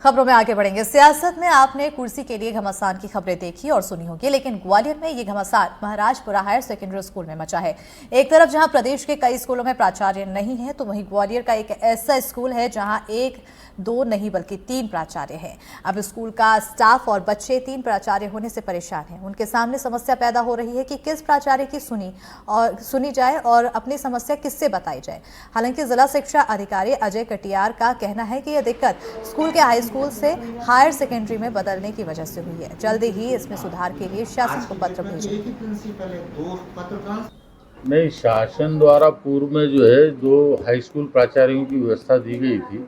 खबरों में आगे बढ़ेंगे। सियासत में आपने कुर्सी के लिए घमासान की खबरें देखी और सुनी होंगी, लेकिन ग्वालियर में ये घमासान महाराजपुरा हायर सेकेंडरी स्कूल में मचा है। एक तरफ जहां प्रदेश के कई स्कूलों में प्राचार्य नहीं है, तो वहीं ग्वालियर का एक ऐसा स्कूल है जहां एक दो नहीं बल्कि 3 प्राचार्य हैं। अब स्कूल का स्टाफ और बच्चे 3 प्राचार्य होने से परेशान हैं। उनके सामने समस्या पैदा हो रही है कि किस प्राचार्य की सुनी जाए और अपनी समस्या किससे बताई जाए। हालांकि जिला शिक्षा अधिकारी अजय कटियार का कहना है कि यह दिक्कत स्कूल के हाई स्कूल से हायर सेकेंडरी में बदलने की वजह से हुई है। जल्दी ही इसमें सुधार के लिए शासन को पत्र भेजेंगे। नहीं, शासन द्वारा पूर्व में जो है 2 हाई स्कूल प्राचार्यों की व्यवस्था दी गई थी,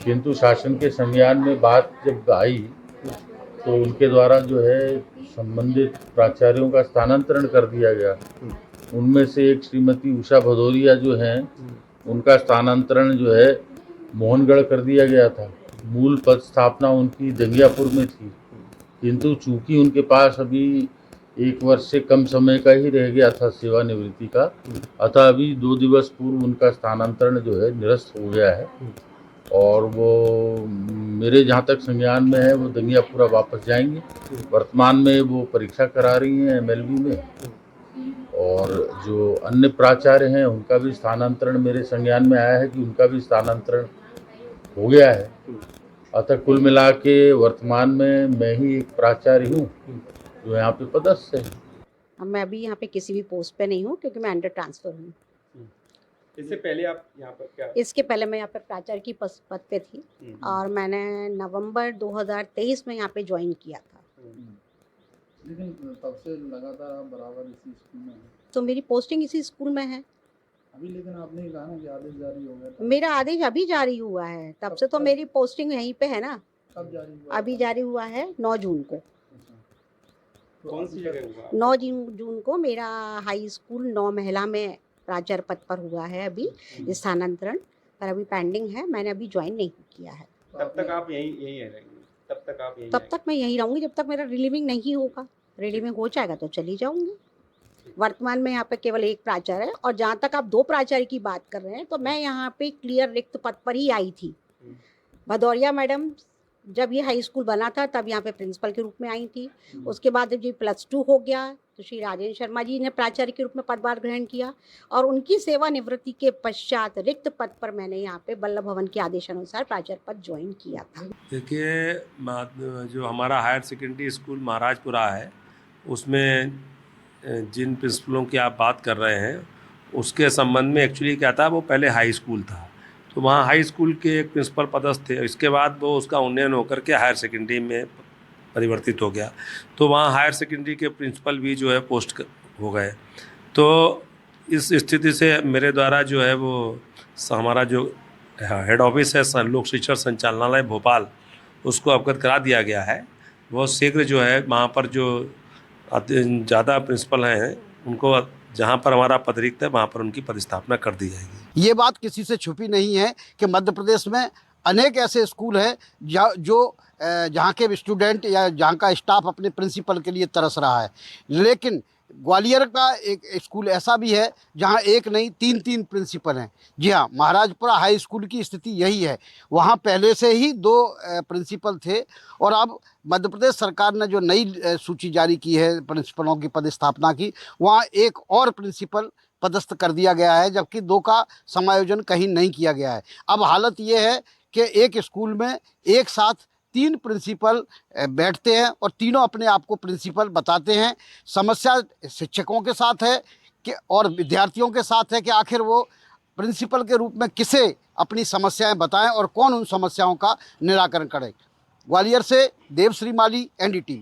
किंतु शासन के संज्ञान में बात जब आई तो उनके द्वारा जो है संबंधित प्राचार्यों का स्थानांतरण कर दिया गया। उनमें से एक श्रीमती उषा भदौरिया जो हैं, उनका स्थानांतरण जो है मोहनगढ़ कर दिया गया था। मूल पद स्थापना उनकी दंगियापुर में थी, किंतु चूंकि उनके पास अभी 1 वर्ष से कम समय का ही रह गया था सेवानिवृत्ति का, अतः अभी 2 दिवस पूर्व उनका स्थानांतरण जो है निरस्त हो गया है और वो मेरे जहाँ तक संज्ञान में है वो दंगियापुरा वापस जाएंगे। वर्तमान में वो परीक्षा करा रही हैं MLB में, और जो अन्य प्राचार्य हैं उनका भी स्थानांतरण मेरे संज्ञान में आया है कि उनका भी स्थानांतरण हो गया है। अतः कुल मिला के वर्तमान में मैं ही एक प्राचार्य हूँ जो यहाँ पे पदस्थ है। मैं अभी यहाँ पे किसी भी पोस्ट पे नहीं हूँ क्योंकि मैं अंडर ट्रांसफर हूँ। इससे पहले आप यहाँ पर क्या? इसके पहले मैं यहाँ पे प्राचार्य की पद पे थी और मैंने नवंबर 2023 में यहाँ पे ज्वाइन किया था। लेकिन तब से लगातार आप बराबर इसी स्कूल में हैं। तो मेरी पोस्टिंग इसी स्कूल में है अभी, लेकिन आपने कहा ना कि आदेश जारी हो गया। मेरा आदेश अभी जारी हुआ है, तब से तो मेरी पोस्टिंग यहीं पे है ना। कब जारी हुआ? अभी जारी हुआ है 9 जून को। कौन सी जगह हुआ? 9 जून को मेरा हाई स्कूल 9 महिला में प्राचार्य पद पर हुआ है अभी स्थानांतरण, पर अभी पेंडिंग है। मैंने अभी ज्वाइन नहीं किया है। तब तक आप यहीं रहेंगे? तब तक मैं यहीं रहूँगी जब तक मेरा रिलीविंग नहीं होगा। रिलीविंग हो जाएगा तो चली जाऊँगी। वर्तमान में यहाँ पे केवल 1 प्राचार्य है, और जहाँ तक आप 2 प्राचार्य की बात कर रहे हैं तो मैं यहाँ पे क्लियर रिक्त पद पर ही आई थी। भदौरिया मैडम जब ये हाई स्कूल बना था तब यहाँ पे प्रिंसिपल के रूप में आई थी। उसके बाद जब ये +2 हो गया तो श्री राजेंद्र शर्मा जी ने प्राचार्य के रूप में पदभार ग्रहण किया, और उनकी सेवानिवृत्ति के पश्चात रिक्त पद पर मैंने यहाँ पे वल्लभ भवन के आदेशानुसार प्राचार्य पद ज्वाइन किया था। देखिए, जो हमारा हायर सेकेंडरी स्कूल महाराजपुरा है उसमें जिन प्रिंसिपलों की आप बात कर रहे हैं उसके संबंध में एक्चुअली क्या था, वो पहले हाई स्कूल था तो वहाँ हाई स्कूल के एक प्रिंसिपल पदस्थ थे। इसके बाद वो उसका उन्नयन होकर के हायर सेकेंडरी में परिवर्तित हो गया, तो वहाँ हायर सेकेंडरी के प्रिंसिपल भी जो है पोस्ट हो गए। तो इस स्थिति से मेरे द्वारा जो है वो हमारा जो हेड ऑफिस है लोक शिक्षण संचालनालय भोपाल, उसको अवगत करा दिया गया है। बहुत शीघ्र जो है वहाँ पर जो ज़्यादा प्रिंसिपल हैं उनको जहाँ पर हमारा पद रिक्त है वहाँ पर उनकी पदस्थापना कर दी जाएगी। ये बात किसी से छुपी नहीं है कि मध्य प्रदेश में अनेक ऐसे स्कूल हैं जहाँ के स्टूडेंट या जहाँ का स्टाफ अपने प्रिंसिपल के लिए तरस रहा है, लेकिन ग्वालियर का एक स्कूल ऐसा भी है जहाँ 1 नहीं 3 प्रिंसिपल हैं। जी हाँ, महाराजपुरा हाई स्कूल की स्थिति यही है। वहाँ पहले से ही 2 प्रिंसिपल थे, और अब मध्य प्रदेश सरकार ने जो नई सूची जारी की है प्रिंसिपलों की पदस्थापना की, वहाँ 1 और प्रिंसिपल पदस्थ कर दिया गया है, जबकि 2 का समायोजन कहीं नहीं किया गया है। अब हालत ये है कि एक स्कूल में एक साथ 3 प्रिंसिपल बैठते हैं और तीनों अपने आप को प्रिंसिपल बताते हैं। समस्या शिक्षकों के साथ है कि और विद्यार्थियों के साथ है कि आखिर वो प्रिंसिपल के रूप में किसे अपनी समस्याएं बताएं और कौन उन समस्याओं का निराकरण करे। ग्वालियर से देवश्री माली, NDTV।